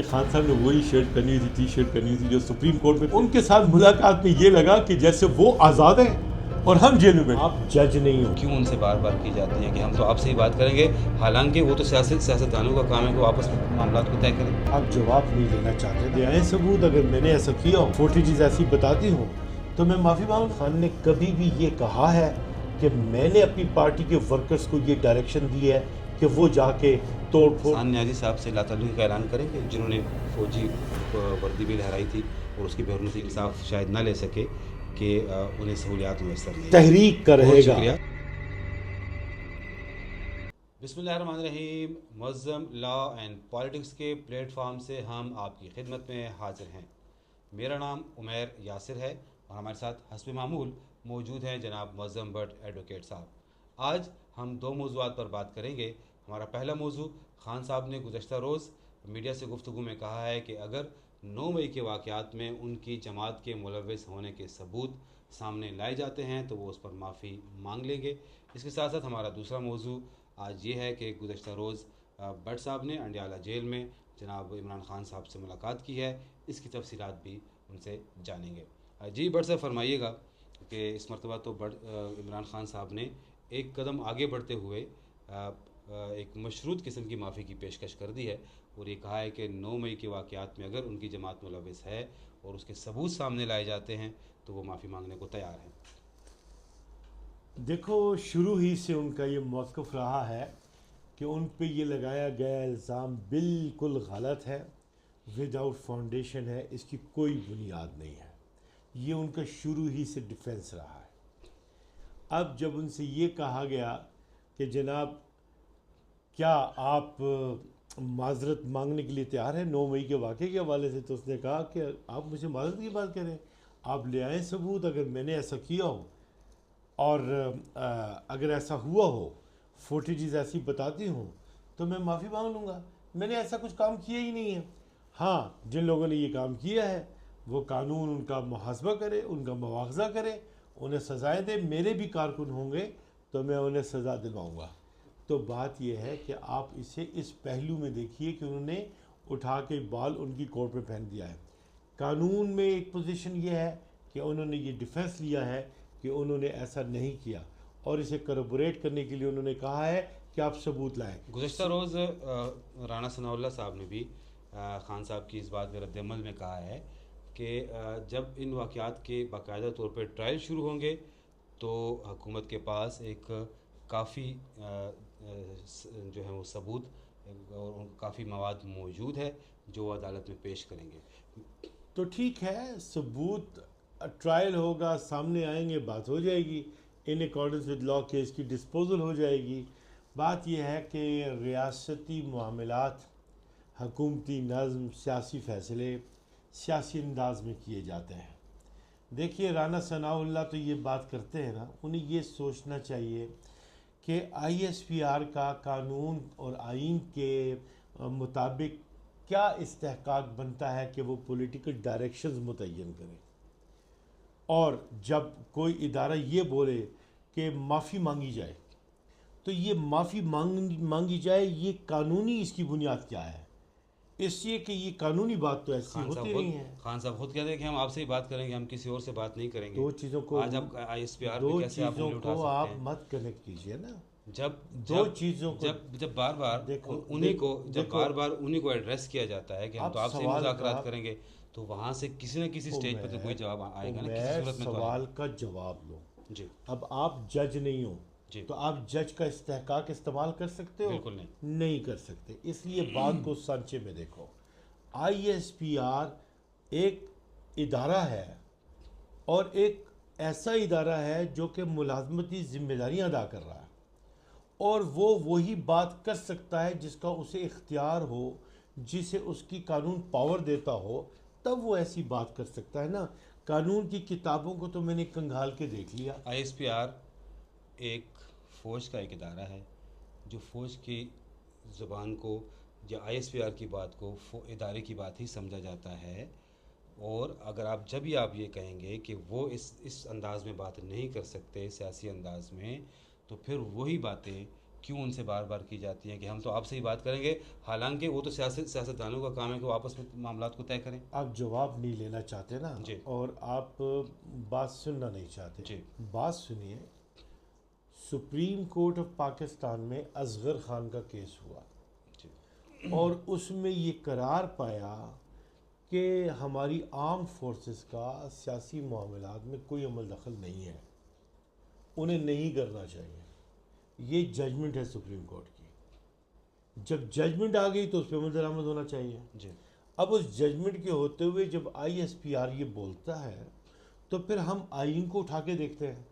خان صاحب نے وہی شرٹ پہنی ہوئی تھی، ٹی شرٹ پہنی ہوئی تھی جو سپریم کورٹ میں ان کے ساتھ ملاقات میں یہ لگا کہ جیسے وہ آزاد ہیں اور ہم جیل میں بیٹھے۔ آپ جج نہیں ہو۔ کیوں ان سے بار بار کی جاتی ہے کہ ہم تو آپ سے ہی بات کریں گے، حالانکہ وہ تو سیاستدانوں کا کام ہے کہ وہ آپس میں معاملات کو طے کریں۔ آپ جواب نہیں دینا چاہتے، دے آئیں ثبوت۔ اگر میں نے ایسا کیا ہو، فوٹیجز ایسی بتاتی ہوں تو میں معافی مانگ۔ خان نے کبھی بھی یہ کہا ہے کہ میں نے اپنی پارٹی کے ورکرز کو یہ ڈائریکشن دی ہے کہ وہ جا کے توڑ پھوڑ؟ حسان نیازی صاحب سے لا تعلقی کا اعلان کریں کہ جنہوں نے فوجی وردی بھی لہرائی تھی اور اس کی بے حرمتی کے انصاف شاید نہ لے سکے کہ انہیں سہولیات میسر نہیں۔ تحریک کا رہے بہت گا۔ شکریہ۔ بسم اللہ الرحمن الرحیم۔ منظم لا اینڈ پالیٹکس کے پلیٹ فارم سے ہم آپ کی خدمت میں حاضر ہیں۔ میرا نام عمیر یاسر ہے اور ہمارے ساتھ حسب معمول موجود ہیں جناب معظم بٹ ایڈوکیٹ صاحب۔ آج ہم دو موضوعات پر بات کریں گے۔ ہمارا پہلا موضوع، خان صاحب نے گزشتہ روز میڈیا سے گفتگو میں کہا ہے کہ اگر 9 مئی کے واقعات میں ان کی جماعت کے ملوث ہونے کے ثبوت سامنے لائے جاتے ہیں تو وہ اس پر معافی مانگ لیں گے۔ اس کے ساتھ ساتھ ہمارا دوسرا موضوع آج یہ ہے کہ گزشتہ روز بٹ صاحب نے انڈیالہ جیل میں جناب عمران خان صاحب سے ملاقات کی ہے، اس کی تفصیلات بھی ان سے جانیں گے۔ جی بٹ صاحب فرمائیے گا کہ اس مرتبہ تو عمران خان صاحب نے ایک قدم آگے بڑھتے ہوئے ایک مشروط قسم کی معافی کی پیشکش کر دی ہے اور یہ کہا ہے کہ 9 مئی کے واقعات میں اگر ان کی جماعت ملوث ہے اور اس کے ثبوت سامنے لائے جاتے ہیں تو وہ معافی مانگنے کو تیار ہیں۔ دیکھو، شروع ہی سے ان کا یہ موقف رہا ہے کہ ان پہ یہ لگایا گیا الزام بالکل غلط ہے، ود آؤٹ فاؤنڈیشن ہے، اس کی کوئی بنیاد نہیں ہے۔ یہ ان کا شروع ہی سے ڈیفنس رہا ہے۔ اب جب ان سے یہ کہا گیا کہ جناب کیا آپ معذرت مانگنے کے لیے تیار ہیں 9 مئی کے واقعے کے حوالے سے، تو اس نے کہا کہ آپ مجھے معذرت کی بات کریں، آپ لے آئیں ثبوت۔ اگر میں نے ایسا کیا ہو اور اگر ایسا ہوا ہو، فوٹیجز ایسی بتاتی ہوں تو میں معافی مانگ لوں گا۔ میں نے ایسا کچھ کام کیا ہی نہیں ہے۔ ہاں، جن لوگوں نے یہ کام کیا ہے وہ قانون ان کا محاسبہ کرے، ان کا مواخذہ کرے، انہیں سزائیں دے۔ میرے بھی کارکن ہوں گے تو میں انہیں سزا دلواؤں گا۔ تو بات یہ ہے کہ آپ اسے اس پہلو میں دیکھیے کہ انہوں نے اٹھا کے بال ان کی کورٹ میں پھینک دیا ہے۔ قانون میں ایک پوزیشن یہ ہے کہ انہوں نے یہ ڈیفنس لیا ہے کہ انہوں نے ایسا نہیں کیا، اور اسے کوربوریٹ کرنے کے لیے انہوں نے کہا ہے کہ آپ ثبوت لائیں۔ گزشتہ روز رانا ثناء اللہ صاحب نے بھی خان صاحب کی اس بات میں رد عمل میں کہا ہے کہ جب ان واقعات کے باقاعدہ طور پر ٹرائل شروع ہوں گے تو حکومت کے پاس ایک کافی جو ہے وہ ثبوت اور کافی مواد موجود ہے جو وہ عدالت میں پیش کریں گے۔ تو ٹھیک ہے، ثبوت ٹرائل ہوگا، سامنے آئیں گے، بات ہو جائے گی، in accordance with law case کی ڈسپوزل ہو جائے گی۔ بات یہ ہے کہ ریاستی معاملات، حکومتی نظم، سیاسی فیصلے سیاسی انداز میں کیے جاتے ہیں۔ دیکھیے، رانا ثناء اللہ تو یہ بات کرتے ہیں نا، انہیں یہ سوچنا چاہیے کہ آئی ایس پی آر کا قانون اور آئین کے مطابق کیا استحقاق بنتا ہے کہ وہ پولیٹیکل ڈائریکشنز متعین کرے، اور جب کوئی ادارہ یہ بولے کہ معافی مانگی جائے تو یہ معافی مانگی جائے، یہ قانونی اس کی بنیاد کیا ہے؟ اس لیے کہ یہ قانونی بات تو ایسی ہوتی نہیں ہے۔ خان صاحب خود کہتے ہیں کہ ہم آپ سے ہی بات کریں گے، ہم کسی اور سے بات نہیں کریں گے۔ دو چیزوں کو آج آپ آئی ایس پی آر پہ دو کیسے آپ چیزوں انگلی اٹھا کو سکتے آپ ہیں؟ مت کنیکٹ کیجئے نا۔ جب دو چیزوں کو جب بار بار دیکھو انہی کو ایڈریس کیا جاتا ہے کہ ہم اب تو آپ سے ہی سوال مذاکرات کا کریں گے، تو وہاں سے کسی نہ کسی سٹیج پہ تو کوئی جواب آئے گا نا، کسی عمیر، صورت میں تو آئے سوال گا۔ کا جواب لو۔ جی اب آپ جج نہیں ہو جی تو آپ جج کا استحقاق استعمال کر سکتے ہو؟ بالکل نہیں۔ نہیں کر سکتے۔ اس لیے بات کو سانچے میں دیکھو۔ آئی ایس پی آر ایک ادارہ ہے، اور ایک ایسا ادارہ ہے جو کہ ملازمتی ذمہ داریاں ادا کر رہا ہے، اور وہ وہی بات کر سکتا ہے جس کا اسے اختیار ہو، جسے اس کی قانون پاور دیتا ہو، تب وہ ایسی بات کر سکتا ہے نا۔ قانون کی کتابوں کو تو میں نے کنگھال کے دیکھ لیا۔ آئی ایس پی آر ایک فوج کا ایک ادارہ ہے جو فوج کی زبان کو یا آئی ایس پی آر کی بات کو ادارے کی بات ہی سمجھا جاتا ہے، اور اگر جب ہی آپ یہ کہیں گے کہ وہ اس انداز میں بات نہیں کر سکتے، سیاسی انداز میں، تو پھر وہی باتیں کیوں ان سے بار بار کی جاتی ہیں کہ ہم تو آپ سے ہی بات کریں گے، حالانکہ وہ تو سیاستدانوں کا کام ہے کہ وہ آپس میں معاملات کو طے کریں؟ آپ جواب نہیں لینا چاہتے نا، جی اور آپ بات سننا نہیں چاہتے. جی بات سنیے. سپریم کورٹ آف پاکستان میں اصغر خان کا کیس ہوا جی اور اس میں یہ قرار پایا کہ ہماری آرم فورسز کا سیاسی معاملات میں کوئی عمل دخل نہیں ہے، انہیں نہیں کرنا چاہیے. یہ ججمنٹ ہے سپریم کورٹ کی. جب ججمنٹ آ گئی تو اس پہ عمل درآمد ہونا چاہیے. جی اب اس ججمنٹ کے ہوتے ہوئے جب آئی ایس پی آر یہ بولتا ہے تو پھر ہم آئین کو اٹھا کے دیکھتے ہیں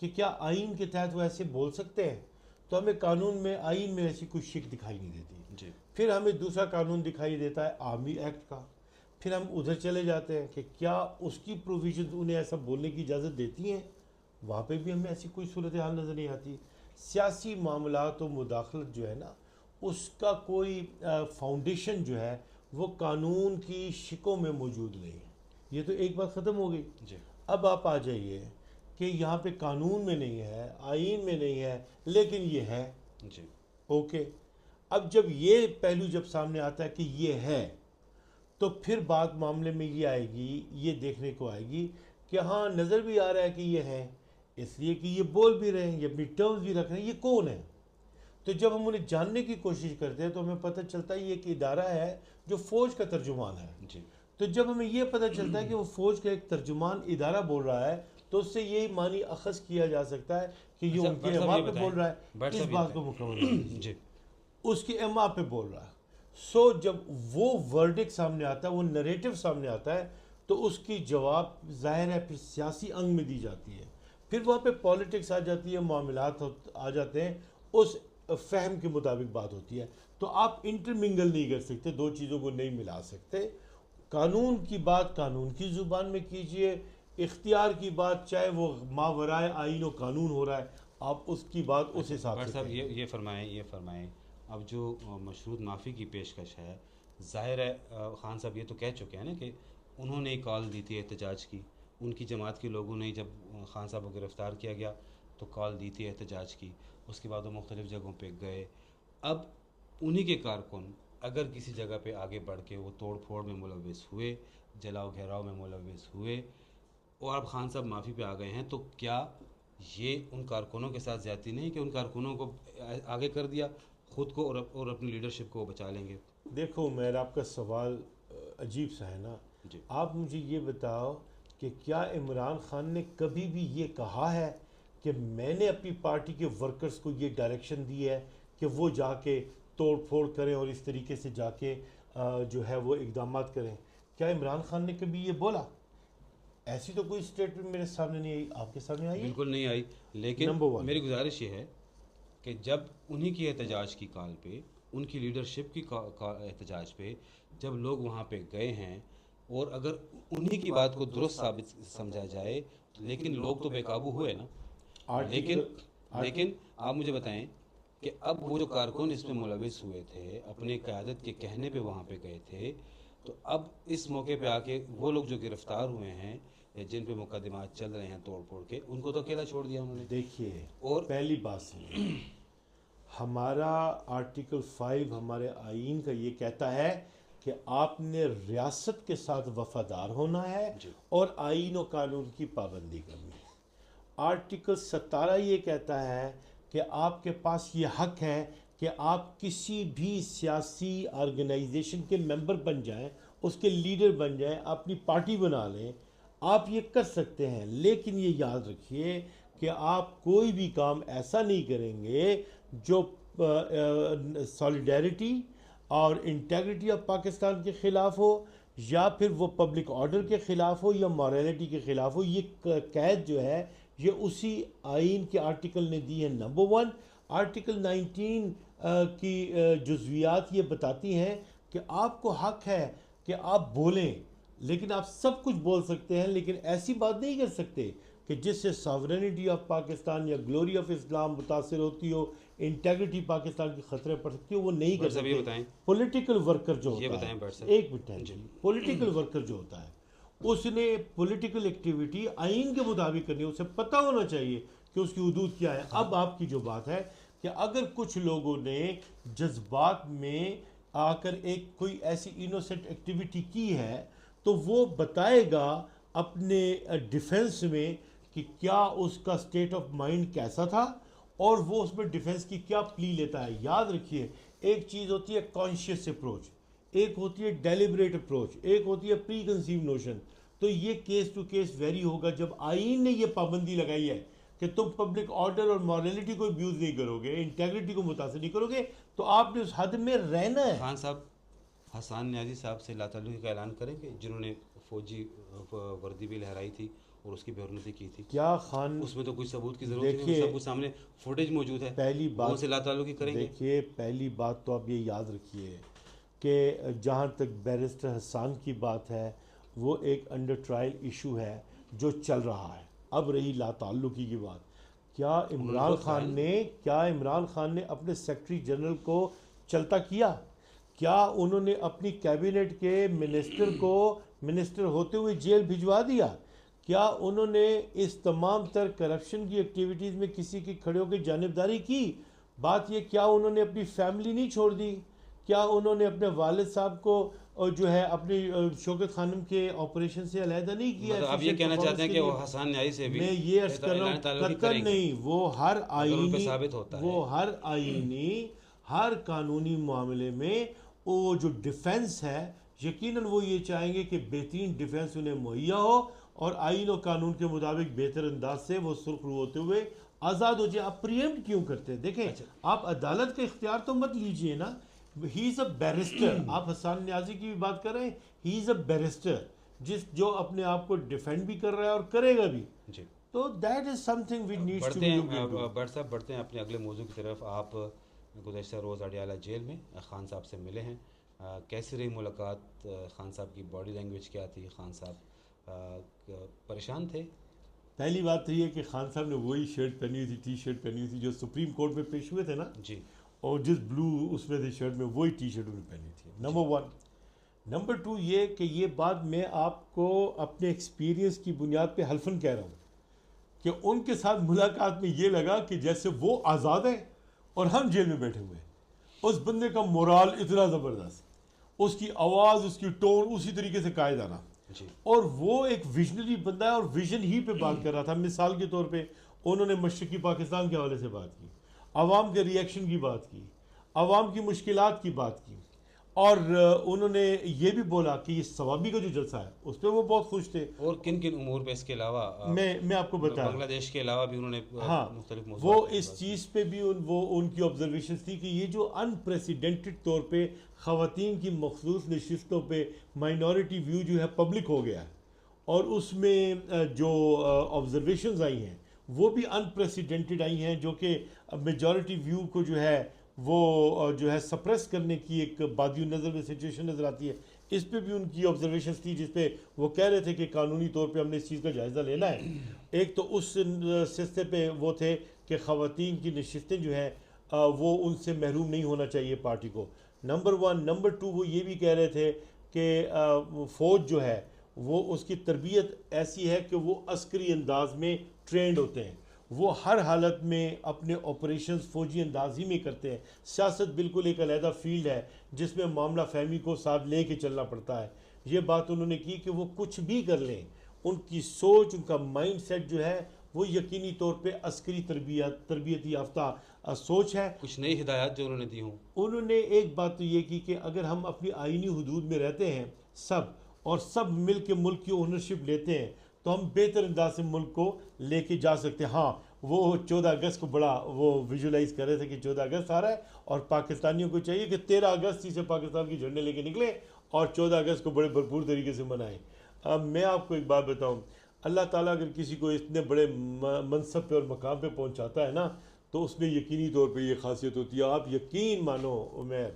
کہ کیا آئین کے تحت وہ ایسے بول سکتے ہیں. تو ہمیں قانون میں، آئین میں ایسی کوئی شک دکھائی نہیں دیتی. جی پھر ہمیں دوسرا قانون دکھائی دیتا ہے آرمی ایکٹ کا. پھر ہم ادھر چلے جاتے ہیں کہ کیا اس کی پروویژن انہیں ایسا بولنے کی اجازت دیتی ہیں، وہاں پہ بھی ہمیں ایسی کوئی صورتحال نظر نہیں آتی. سیاسی معاملات و مداخلت جو ہے نا، اس کا کوئی فاؤنڈیشن جو ہے وہ قانون کی شکوں میں موجود نہیں ہے. یہ تو ایک بات ختم ہو گئی. جی اب آپ آ جائیے کہ یہاں پہ قانون میں نہیں ہے، آئین میں نہیں ہے، لیکن یہ ہے. جی اوکے. اب جب یہ پہلو جب سامنے آتا ہے کہ یہ ہے، تو پھر بات معاملے میں یہ آئے گی، یہ دیکھنے کو آئے گی کہ ہاں نظر بھی آ رہا ہے کہ یہ ہے، اس لیے کہ یہ بول بھی رہے ہیں، یہ اپنی ٹرمز بھی رکھ رہے ہیں. یہ کون ہے؟ تو جب ہم انہیں جاننے کی کوشش کرتے ہیں تو ہمیں پتہ چلتا ہے یہ ایک ادارہ ہے جو فوج کا ترجمان ہے. جی تو جب ہمیں یہ پتہ چلتا ہے کہ وہ فوج کا ایک ترجمان ادارہ بول رہا ہے تو اس سے یہی معنی اخذ کیا جا سکتا ہے کہ یہ اچھا، ان کے بٹ صاحب اما یہ پہ بتائیں، بول رہا بٹ ہے. اس صاحب یہ بات کو بتائیں. مکمل کر لیجیے. جی اس کے اما پہ بول رہا ہے. سو جب وہ ورڈک سامنے آتا ہے، وہ نریٹو سامنے آتا ہے، تو اس کی جواب ظاہر ہے پھر سیاسی انگ میں دی جاتی ہے. پھر وہاں پہ پالیٹکس آ جاتی ہے، معاملات آ جاتے ہیں، اس فہم کے مطابق بات ہوتی ہے. تو آپ انٹرمنگل نہیں کر سکتے، دو چیزوں کو نہیں ملا سکتے. قانون کی بات قانون کی زبان میں کیجئے، اختیار کی بات چاہے وہ ماورائے آئین و قانون ہو رہا ہے، آپ اس کی بات اس حساب بٹ سے صاحب کہیں. یہ فرمائیں اب جو مشروط معافی کی پیشکش ہے، ظاہر ہے خان صاحب یہ تو کہہ چکے ہیں نا کہ انہوں نے کال دی تھی احتجاج کی، ان کی جماعت کے لوگوں نے جب خان صاحب کو گرفتار کیا گیا تو کال دی تھی احتجاج کی. اس کے بعد وہ مختلف جگہوں پہ گئے. اب انہی کے کارکن اگر کسی جگہ پہ آگے بڑھ کے وہ توڑ پھوڑ میں ملوث ہوئے، جلاؤ گھیراؤ میں ملوث ہوئے، اور اب خان صاحب معافی پہ آ گئے ہیں، تو کیا یہ ان کارکنوں کے ساتھ زیادتی نہیں کہ ان کارکنوں کو آگے کر دیا، خود کو اور اپنی لیڈرشپ کو وہ بچا لیں گے؟ دیکھو عمیر، آپ کا سوال عجیب سا ہے نا. جی آپ مجھے یہ بتاؤ کہ کیا عمران خان نے کبھی بھی یہ کہا ہے کہ میں نے اپنی پارٹی کے ورکرز کو یہ ڈائریکشن دی ہے کہ وہ جا کے توڑ پھوڑ کریں اور اس طریقے سے جا کے جو ہے وہ اقدامات کریں؟ کیا عمران خان نے کبھی یہ بولا؟ ایسی تو کوئی اسٹیٹمنٹ میرے سامنے نہیں آئی. آپ کے سامنے آئی ہے؟ بالکل نہیں آئی. لیکن نمبر ون. میری گزارش یہ ہے کہ جب انہی کی احتجاج کی کال پہ، ان کی لیڈرشپ کی احتجاج پہ جب لوگ وہاں پہ گئے ہیں، اور اگر انہی کی بات کو درست ثابت سمجھا جائے، لیکن لوگ تو بے قابو ہوئے نا. لیکن آپ مجھے بتائیں کہ اب وہ جو کارکن اس میں ملوث ہوئے تھے، اپنے قیادت کے کہنے پہ وہاں پہ گئے تھے، تو اب اس موقع پہ آ کے وہ لوگ جو گرفتار ہوئے ہیں یا جن پہ مقدمات چل رہے ہیں توڑ پھوڑ کے، ان کو تو اکیلا چھوڑ دیا انہوں نے. دیکھیے، اور پہلی بات سنیے، ہمارا آرٹیکل 5 ہمارے آئین کا یہ کہتا ہے کہ آپ نے ریاست کے ساتھ وفادار ہونا ہے جی اور آئین و قانون کی پابندی کرنی ہے. آرٹیکل 17 یہ کہتا ہے کہ آپ کے پاس یہ حق ہے کہ آپ کسی بھی سیاسی آرگنائزیشن کے ممبر بن جائیں، اس کے لیڈر بن جائیں، اپنی پارٹی بنا لیں. آپ یہ کر سکتے ہیں، لیکن یہ یاد رکھیے کہ آپ کوئی بھی کام ایسا نہیں کریں گے جو سالیڈیرٹی اور انٹیگریٹی آف پاکستان کے خلاف ہو، یا پھر وہ پبلک آرڈر کے خلاف ہو، یا مورالٹی کے خلاف ہو. یہ قید جو ہے یہ اسی آئین کے آرٹیکل نے دی ہے. نمبر 1، آرٹیکل 19 کی جزویات یہ بتاتی ہیں کہ آپ کو حق ہے کہ آپ بولیں، لیکن آپ سب کچھ بول سکتے ہیں، لیکن ایسی بات نہیں کر سکتے کہ جس سے ساورینٹی آف پاکستان یا گلوری آف اسلام متاثر ہوتی ہو، انٹیگریٹی پاکستان کی خطرے پڑ سکتی ہو، وہ نہیں کر بٹ صاحب یہ سکتے. بتائیں، پولیٹیکل ورکر جو یہ ہوتا بتائیں ہے، بٹ صاحب. ایک منٹ جی، پولیٹیکل ورکر جو ہوتا ہے اس نے پولیٹیکل ایکٹیویٹی آئین کے مطابق کرنی ہے. اسے پتہ ہونا چاہیے کہ اس کی حدود کیا ہے. اب آپ کی جو بات ہے کہ اگر کچھ لوگوں نے جذبات میں آ کر ایک کوئی ایسی انوسنٹ ایکٹیویٹی کی ہے تو وہ بتائے گا اپنے ڈیفنس میں کہ کیا اس کا سٹیٹ آف مائنڈ کیسا تھا اور وہ اس میں ڈیفنس کی کیا پلی لیتا ہے. یاد رکھیے ایک چیز ہوتی ہے کانشیس اپروچ, ایک ہوتی ہے ڈیلیبریٹ اپروچ, ایک ہوتی ہے پری کنسیو نوشن. تو یہ کیس ٹو کیس ویری ہوگا. جب آئین نے یہ پابندی لگائی ہے کہ تم پبلک آرڈر اور مورالٹی کو ابیوز نہیں کرو گے, انٹیگریٹی کو متاثر نہیں کرو گے, تو آپ نے اس حد میں رہنا ہے. خان صاحب حسان نیازی صاحب سے لا تعلقی کا اعلان کریں گے جنہوں نے فوجی وردی بھی لہرائی تھی اور اس کی بے حرمتی کی تھی. کیا خان, اس میں تو کوئی ثبوت کی ضرورت نہیں, دیکھیے سب کچھ سامنے فوٹیج موجود ہے. پہلی وہ بات سے لا تعلقی کریں گے. دیکھیے پہلی بات تو آپ یہ یاد رکھیے کہ جہاں تک بیرسٹر حسان کی بات ہے وہ ایک انڈر ٹرائل ایشو ہے جو چل رہا ہے. اب رہی لا تعلقی کی بات, کیا عمران خان نے اپنے سیکرٹری جنرل کو چلتا کیا؟ کیا انہوں نے اپنی کیبنٹ کے منسٹر کو منسٹر ہوتے ہوئے جیل بھجوا دیا؟ کیا انہوں نے اس تمام تر کرپشن کی ایکٹیویٹیز میں کسی کی کھڑے ہو کے جانبداری کی؟ بات یہ کیا انہوں نے اپنی فیملی نہیں چھوڑ دی؟ کیا انہوں نے اپنے والد صاحب کو جو ہے اپنی شوکت خانم کے آپریشن سے علیحدہ نہیں کیا؟ مطلب آپ یہ کہنا چاہتے ہیں کہ وہ حسان نیازی سے بھی میں یہ عرض کر رہا ہوں قطعاً نہیں. وہ ہر آئینی ہر قانونی معاملے میں وہ جو ڈیفنس ہے یقیناً وہ یہ چاہیں گے کہ بہترین ڈیفنس انہیں مہیا ہو اور آئین و قانون کے مطابق بہتر انداز سے وہ سرخ رو ہوتے ہوئے آزاد ہو جائے. آپ پریمپٹ کیوں کرتے ہیں؟ دیکھیں آپ عدالت کا اختیار تو مت لیجئے نا. ہی از اے بیرسٹر. آپ حسان نیازی کی بھی بات کر رہے ہیں, ہی از اے بیرسٹر جو اپنے آپ کو ڈیفینڈ بھی کر رہا ہے اور کرے گا بھی. جی تو that is something we need to بڑھتے لک انٹو. ہیں بٹ صاحب بڑھتے ہیں اپنے اگلے موضوع کی طرف. آپ گزشتہ روز اڈیالہ جیل میں خان صاحب سے ملے ہیں, کیسی رہی ملاقات؟ خان صاحب کی باڈی لینگویج کیا تھی؟ خان صاحب پریشان تھے؟ پہلی بات تو یہ کہ خان صاحب نے وہی شرٹ پہنی ہوئی تھی, ٹی شرٹ پہنی ہوئی تھی جو سپریم کورٹ میں پیش ہوئے تھے نا, جی, اور جس بلو اس میں تھی شرٹ میں وہی ٹی شرٹ انہوں نے پہنی تھی. Number one. نمبر ٹو یہ کہ یہ بات میں آپ کو اپنے ایکسپیرینس کی بنیاد پہ حلفاً کہہ رہا ہوں کہ ان کے ساتھ ملاقات میں یہ لگا کہ جیسے وہ آزاد ہیں اور ہم جیل میں بیٹھے ہوئے ہیں. اس بندے کا مورال اتنا زبردست, اس کی آواز, اس کی ٹون اسی طریقے سے قائدانہ, جی, اور وہ ایک ویژنری بندہ ہے اور ویژن ہی پہ بات کر رہا تھا. مثال کے طور پہ انہوں نے مشرقی پاکستان کے حوالے سے بات کی, عوام کے ریئیکشن کی بات کی, عوام کی مشکلات کی بات کی, اور انہوں نے یہ بھی بولا کہ یہ ثوابی کا جو جلسہ ہے اس پہ وہ بہت خوش تھے. اور کن کن امور پہ اس کے علاوہ میں آپ کو بتا رہا ہوں, بنگلہ دیش کے علاوہ بھی انہوں نے ہاں مختلف وہ موضوعات پہ اس بات کی. چیز پہ بھی وہ ان کی آبزرویشنز تھی کہ یہ جو انپریسیڈنٹڈ طور پہ خواتین کی مخصوص نشستوں پہ مائنورٹی ویو جو ہے پبلک ہو گیا ہے, اور اس میں جو آبزرویشنز آئی ہیں وہ بھی انپریسیڈنٹڈ آئی ہیں جو کہ میجورٹی ویو کو جو ہے وہ جو ہے سپریس کرنے کی ایک بادی نظر میں سچویشن نظر آتی ہے. اس پہ بھی ان کی آبزرویشنز تھی جس پہ وہ کہہ رہے تھے کہ قانونی طور پہ ہم نے اس چیز کا جائزہ لینا ہے. ایک تو اس سلسلے پہ وہ تھے کہ خواتین کی نشستیں جو ہیں وہ ان سے محروم نہیں ہونا چاہیے پارٹی کو, نمبر ون. نمبر ٹو وہ یہ بھی کہہ رہے تھے کہ فوج جو ہے وہ اس کی تربیت ایسی ہے کہ وہ عسکری انداز میں ٹرینڈ ہوتے ہیں, وہ ہر حالت میں اپنے آپریشنز فوجی انداز ہی میں کرتے ہیں. سیاست بالکل ایک علیحدہ فیلڈ ہے جس میں معاملہ فہمی کو ساتھ لے کے چلنا پڑتا ہے. یہ بات انہوں نے کی کہ وہ کچھ بھی کر لیں, ان کی سوچ, ان کا مائنڈ سیٹ جو ہے وہ یقینی طور پہ عسکری تربیتی یافتہ سوچ ہے. کچھ نئی ہدایات جو انہوں نے دی ہوں. انہوں نے ایک بات تو یہ کی کہ اگر ہم اپنی آئینی حدود میں رہتے ہیں سب, اور سب مل کے ملک کی اونرشپ لیتے ہیں, تو ہم بہتر انداز سے ملک کو لے کے جا سکتے ہیں. ہاں وہ 14 اگست کو بڑا وہ ویژولائز کر رہے تھے کہ 14 اگست آ رہا ہے اور پاکستانیوں کو چاہیے کہ 13 اگست ہی سے پاکستان کی جھنڈے لے کے نکلیں اور 14 اگست کو بڑے بھرپور طریقے سے منائیں. اب میں آپ کو ایک بات بتاؤں, اللہ تعالیٰ اگر کسی کو اتنے بڑے منصب پہ اور مقام پہ پہنچاتا ہے نا تو اس میں یقینی طور پہ یہ خاصیت ہوتی ہے. آپ یقین مانو عمیر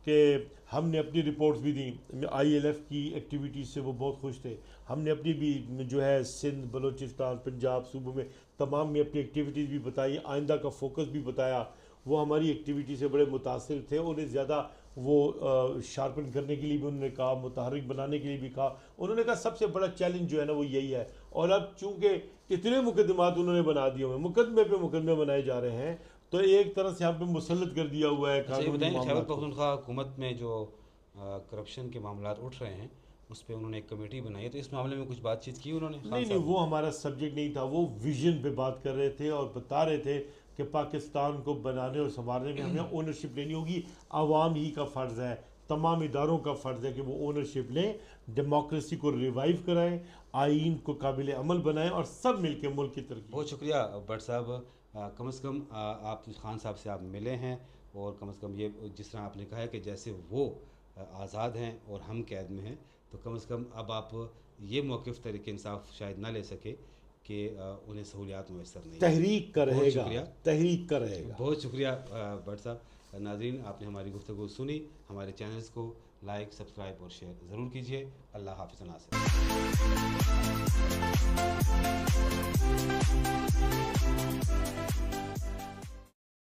کہ ہم نے اپنی رپورٹس بھی دیں, آئی ایل ایف کی ایکٹیویٹیز سے وہ بہت خوش تھے. ہم نے اپنی بھی جو ہے سندھ, بلوچستان, پنجاب صوبوں میں تمام میں اپنی ایکٹیویٹیز بھی بتائی, آئندہ کا فوکس بھی بتایا. وہ ہماری ایکٹیویٹی سے بڑے متاثر تھے, انہیں زیادہ وہ شارپن کرنے کے لیے بھی انہوں نے کہا, متحرک بنانے کے لیے بھی کہا. انہوں نے کہا سب سے بڑا چیلنج جو ہے نا وہ یہی ہے, اور اب چونکہ اتنے مقدمات انہوں نے بنا دیے ہوئے, مقدمے پہ مقدمے بنائے جا رہے ہیں, تو ایک طرح سے یہاں پہ مسلط کر دیا ہوا ہے اچھا یہ قانونی بتائیں خیبر معاملات کو۔ پختونخوا حکومت میں جو کرپشن کے معاملات اٹھ رہے ہیں اس پہ انہوں نے ایک کمیٹی بنائی ہے، تو اس معاملے میں کچھ بات چیت کی انہوں نے؟ خان نہیں صاحب وہ ہمارا سبجیکٹ نہیں تھا، وہ ویژن پہ بات کر رہے تھے اور بتا رہے تھے کہ پاکستان کو بنانے اور سنوارنے میں ہمیں اونرشپ لینی ہوگی، عوام ہی کا فرض ہے، تمام اداروں کا فرض ہے کہ وہ اونرشپ لیں، ڈیموکریسی کو ریوائیو کرائیں، آئین کو قابل عمل بنائیں اور سب مل کے ملک کی ترقی۔ بہت شکریہ بٹ صاحب، کم از کم آپ خان صاحب سے آپ ملے ہیں، اور کم از کم یہ جس طرح آپ نے کہا ہے کہ جیسے وہ آزاد ہیں اور ہم قید میں ہیں، تو کم از کم اب آپ یہ موقف تحریک انصاف شاید نہ لے سکے کہ انہیں سہولیات میسر نہیں ہیں۔ تحریک کا رہے بہت گا، شکریہ، تحریک کا رہے گا۔ بہت شکریہ بٹ صاحب۔ ناظرین آپ نے ہماری گفتگو سنی، ہمارے چینلز کو لائک، سبسکرائب اور شیئر ضرور کیجیے۔ اللہ حافظ ناصر۔